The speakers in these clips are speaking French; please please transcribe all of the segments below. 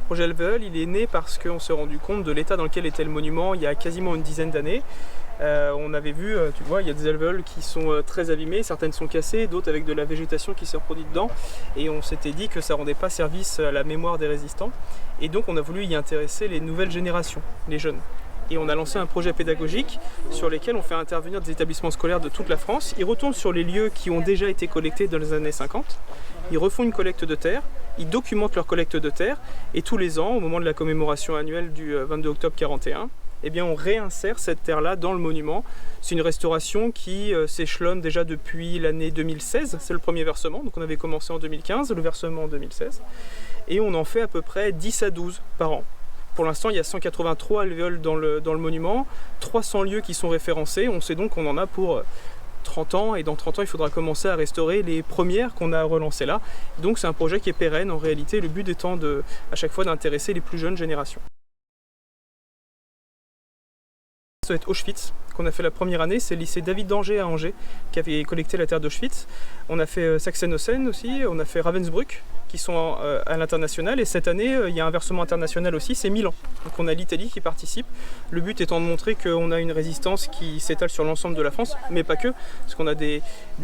Le projet Level, il est né parce qu'on s'est rendu compte de l'état dans lequel était le monument il y a quasiment une dizaine d'années. On avait vu, tu vois, il y a des alvéoles qui sont très abîmées, certaines sont cassées, d'autres avec de la végétation qui s'est reproduite dedans. Et on s'était dit que ça rendait pas service à la mémoire des résistants. Et donc on a voulu y intéresser les nouvelles générations, les jeunes. Et on a lancé un projet pédagogique sur lequel on fait intervenir des établissements scolaires de toute la France. Ils retournent sur les lieux qui ont déjà été collectés dans les années 50. Ils refont une collecte de terre, ils documentent leur collecte de terre et tous les ans, au moment de la commémoration annuelle du 22 octobre 41, eh bien on réinsère cette terre-là dans le monument. C'est une restauration qui s'échelonne déjà depuis l'année 2016, c'est le premier versement, donc on avait commencé en 2015, le versement en 2016, et on en fait à peu près 10 à 12 par an. Pour l'instant, il y a 183 alvéoles dans le monument, 300 lieux qui sont référencés, on sait donc qu'on en a pour 30 ans, et dans 30 ans, il faudra commencer à restaurer les premières qu'on a relancées là. Donc c'est un projet qui est pérenne en réalité, le but étant à chaque fois d'intéresser les plus jeunes générations. Ça va être Auschwitz, qu'on a fait la première année, c'est le lycée David d'Angers à Angers qui avait collecté la terre d'Auschwitz. On a fait Sachsenhausen aussi, on a fait Ravensbrück qui sont à l'international, et cette année il y a un versement international aussi, c'est Milan. Donc on a l'Italie qui participe, le but étant de montrer qu'on a une résistance qui s'étale sur l'ensemble de la France, mais pas que, parce qu'on a des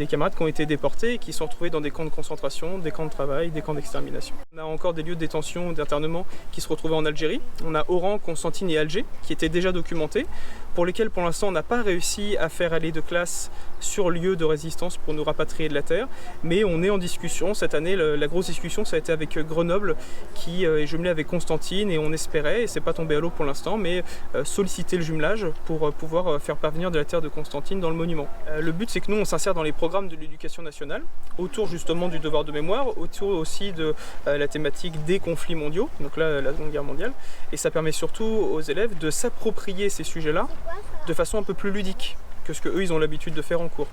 camarades qui ont été déportés et qui sont retrouvés dans des camps de concentration, des camps de travail, des camps d'extermination. On a encore des lieux de détention, d'internement qui se retrouvaient en Algérie. On a Oran, Constantine et Alger qui étaient déjà documentés, pour lesquels pour l'instant on n'a pas réussi à faire aller de classe sur lieu de résistance pour nous rapatrier de la terre, mais on est en discussion. Cette année, la grosse discussion ça a été avec Grenoble qui est jumelé avec Constantine, et on espérait, et c'est pas tombé à l'eau pour l'instant, mais solliciter le jumelage pour pouvoir faire parvenir de la terre de Constantine dans le monument. Le but c'est que nous on s'insère dans les programmes de l'éducation nationale, autour justement du devoir de mémoire, autour aussi de la thématique des conflits mondiaux, donc là la Seconde Guerre mondiale, et ça permet surtout aux élèves de s'approprier ces sujets-là de façon un peu plus ludique que ce qu'eux ils ont l'habitude de faire en cours.